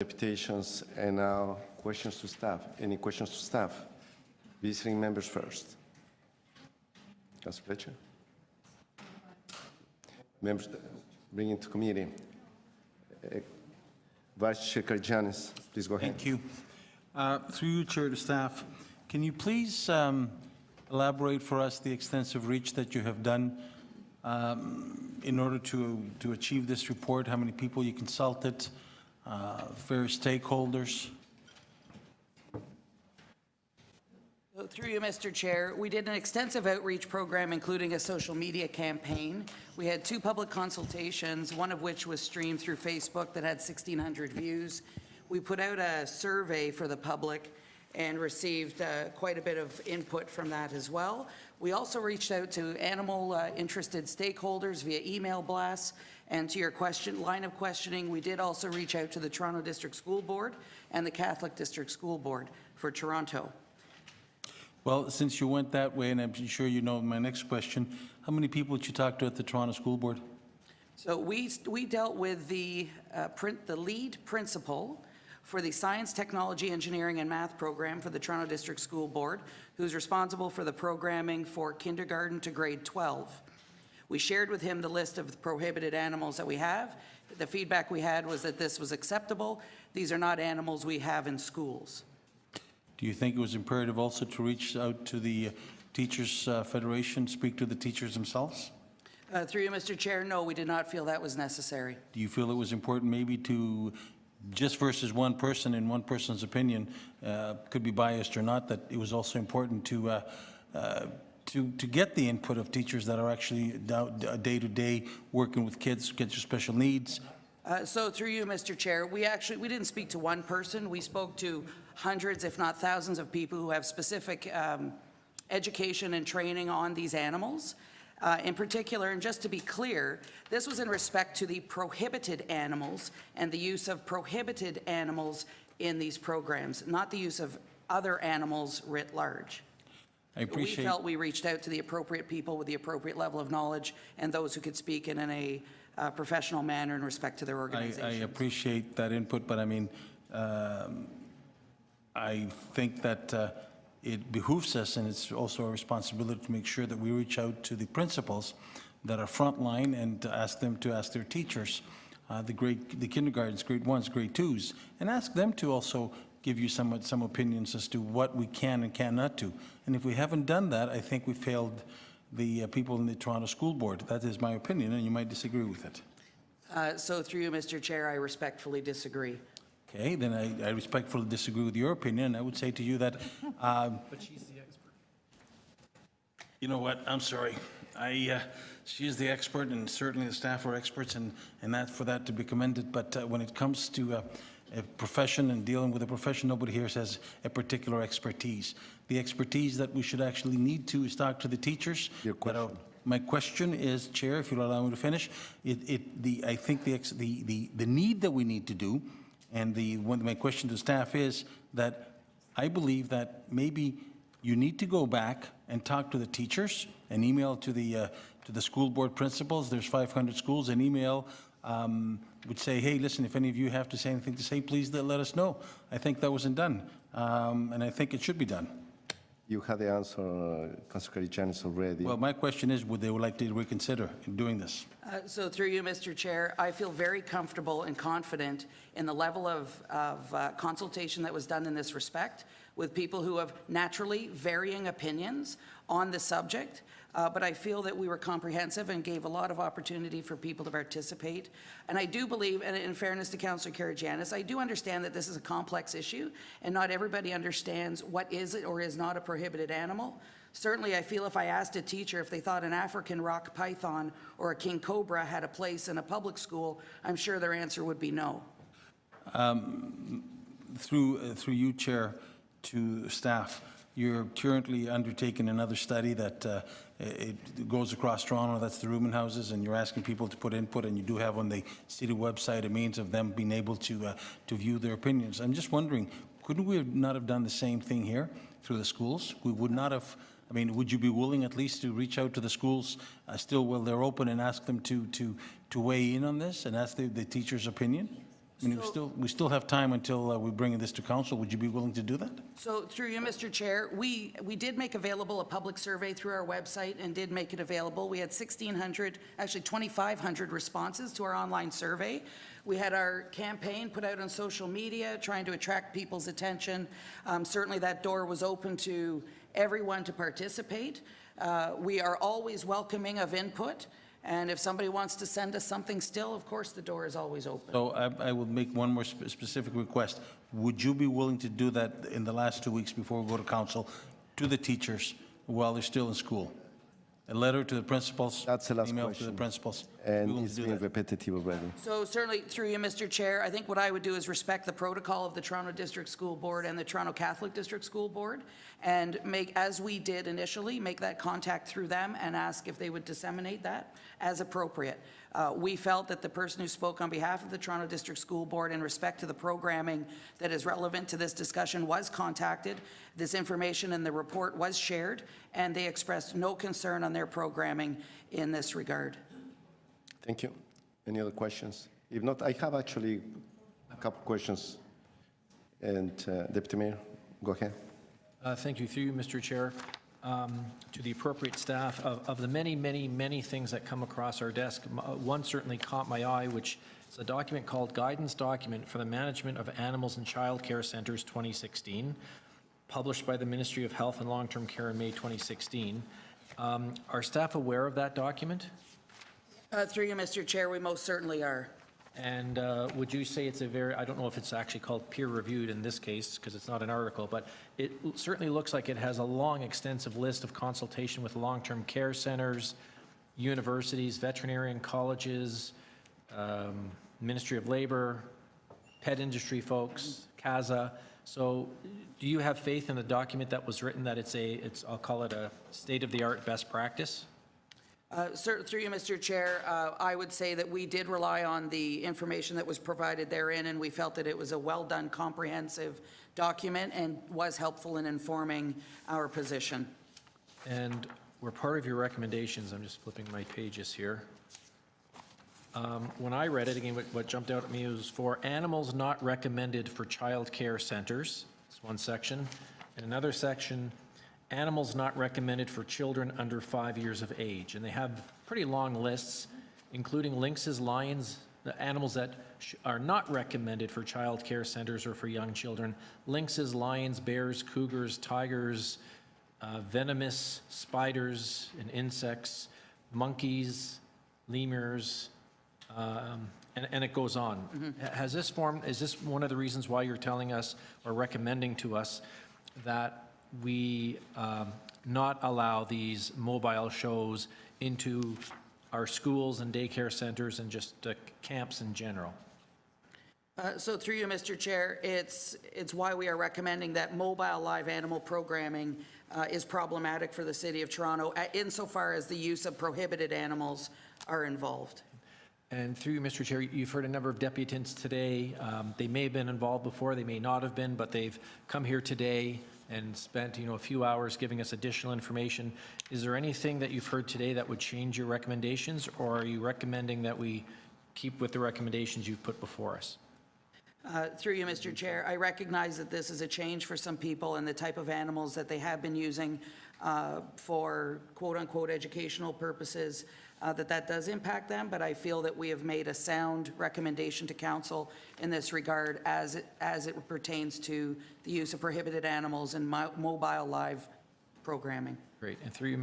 Deputations and now questions to staff. Any questions to staff? Visiting members first. Councilor Fletcher. Members, bring into committee. Vice Chair Karjanis, please go ahead. Thank you. Through you, Chair, to staff, can you please elaborate for us the extensive reach that you have done in order to achieve this report? How many people you consulted, various stakeholders? So through you, Mr. Chair, we did an extensive outreach program, including a social media campaign. We had 2 public consultations, one of which was streamed through Facebook that had 1,600 views. We put out a survey for the public and received quite a bit of input from that as well. We also reached out to animal interested stakeholders via email blasts. And to your line of questioning, we did also reach out to the Toronto District School Board and the Catholic District School Board for Toronto. Well, since you went that way, and I'm sure you know my next question, how many people did you talk to at the Toronto School Board? So we dealt with the lead principal for the Science, Technology, Engineering, and Math program for the Toronto District School Board, who's responsible for the programming for kindergarten to grade 12. We shared with him the list of prohibited animals that we have. The feedback we had was that this was acceptable. These are not animals we have in schools. Do you think it was imperative also to reach out to the Teachers Federation, speak to the teachers themselves? Through you, Mr. Chair, no, we did not feel that was necessary. Do you feel it was important maybe to, just versus one person in one person's opinion, could be biased or not, that it was also important to get the input of teachers that are actually day-to-day working with kids with special needs? So through you, Mr. Chair, we didn't speak to one person. We spoke to hundreds, if not thousands, of people who have specific education and training on these animals. In particular, and just to be clear, this was in respect to the prohibited animals and the use of prohibited animals in these programs, not the use of other animals writ large. I appreciate. We felt we reached out to the appropriate people with the appropriate level of knowledge and those who could speak in a professional manner in respect to their organization. I appreciate that input, but I mean, I think that it behooves us, and it's also a responsibility to make sure that we reach out to the principals that are frontline and to ask them to ask their teachers, the kindergartens, grade 1s, grade 2s, and ask them to also give you some opinions as to what we can and cannot do. And if we haven't done that, I think we failed the people in the Toronto School Board. That is my opinion, and you might disagree with it. So through you, Mr. Chair, I respectfully disagree. Okay, then I respectfully disagree with your opinion. I would say to you that... but she's the expert. You know what? I'm sorry. She is the expert, and certainly the staff are experts, and that for that to be commended. But when it comes to a profession and dealing with a profession, nobody here says a particular expertise. The expertise that we should actually need to is talk to the teachers. Your question. My question is, Chair, if you'll allow me to finish, I think the need that we need to do, and my question to staff is that I believe that maybe you need to go back and talk to the teachers, and email to the school board principals. There's 500 schools. An email would say, hey, listen, if any of you have to say anything to say, please let us know. I think that wasn't done, and I think it should be done. You had the answer, Councilor Janis, already. Well, my question is, would they like to reconsider in doing this? So through you, Mr. Chair, I feel very comfortable and confident in the level of consultation that was done in this respect with people who have naturally varying opinions on the subject. But I feel that we were comprehensive and gave a lot of opportunity for people to participate. And I do believe, and in fairness to Councillor Karygiannis, I do understand that this is a complex issue and not everybody understands what is it or is not a prohibited animal. Certainly, I feel if I asked a teacher if they thought an African rock python or a king cobra had a place in a public school, I'm sure their answer would be no. Through you, Chair, to staff, you're currently undertaking another study that it goes across Toronto. That's the rooming houses, and you're asking people to put input, and you do have on the city website a means of them being able to view their opinions. I'm just wondering, couldn't we not have done the same thing here through the schools? We would not have. I mean, would you be willing at least to reach out to the schools still while they're open and ask them to weigh in on this and ask the teacher's opinion? I mean, we still have time until we bring this to council. Would you be willing to do that? So through you, Mr. Chair, we did make available a public survey through our website and did make it available. We had 1,600, actually 2,500 responses to our online survey. We had our campaign put out on social media, trying to attract people's attention. Certainly that door was open to everyone to participate. We are always welcoming of input, and if somebody wants to send us something still, of course, the door is always open. So I will make one more specific request. Would you be willing to do that in the last 2 weeks before we go to council, to the teachers while they're still in school? A letter to the principals? That's the last Email to question. the principals? And We will it's do being that. repetitive already. So certainly, through you, Mr. Chair, I think what I would do is respect the protocol of the Toronto District School Board and the Toronto Catholic District School Board, and make, as we did initially, make that contact through them and ask if they would disseminate that as appropriate. We felt that the person who spoke on behalf of the Toronto District School Board in respect to the programming that is relevant to this discussion was contacted. This information in the report was shared, and they expressed no concern on their programming in this regard. Thank you. Any other questions? If not, I have actually a couple questions. And Deputy Mayor, go ahead. Thank you. Through you, Mr. Chair, to the appropriate staff, of the many things that come across our desk, one certainly caught my eye, which is a document called Guidance Document for the Management of Animals in Child Care Centers 2016, published by the Ministry of Health and Long-Term Care in May 2016. Are staff aware of that document? Through you, Mr. Chair, we most certainly are. And would you say it's a very, I don't know if it's actually called peer-reviewed in this case, because it's not an article, but it certainly looks like it has a long, extensive list of consultation with long-term care centers, universities, veterinarian colleges, Ministry of Labor, pet industry folks, CASA. So do you have faith in the document that was written that it's I'll call it a state-of-the-art best practice? Through you, Mr. Chair, I would say that we did rely on the information that was provided therein, and we felt that it was a well-done, comprehensive document and was helpful in informing our position. And were part of your recommendations, I'm just flipping my pages here. When I read it, again, what jumped out at me was for animals not recommended for child care centers. That's one section. And another section, animals not recommended for children under 5 years of age. And they have pretty long lists, including lynxes, lions, the animals that are not recommended for child care centers or for young children. Lynxes, lions, bears, cougars, tigers, venomous spiders and insects, monkeys, lemurs, and it goes on. Has this is this one of the reasons why you're telling us or recommending to us that we not allow these mobile shows into our schools and daycare centers and just camps in general? So through you, Mr. Chair, it's why we are recommending that mobile live animal programming is problematic for the City of Toronto insofar as the use of prohibited animals are involved. And through you, Mr. Chair, you've heard a number of deputants today. They may have been involved before, they may not have been, but they've come here today and spent, a few hours giving us additional information. Is there anything that you've heard today that would change your recommendations, or are you recommending that we keep with the recommendations you've put before us? Through you, Mr. Chair, I recognize that this is a change for some people and the type of animals that they have been using for quote-unquote educational purposes, that does impact them, but I feel that we have made a sound recommendation to council in this regard as it pertains to the use of prohibited animals and mobile live programming. Great. And through you,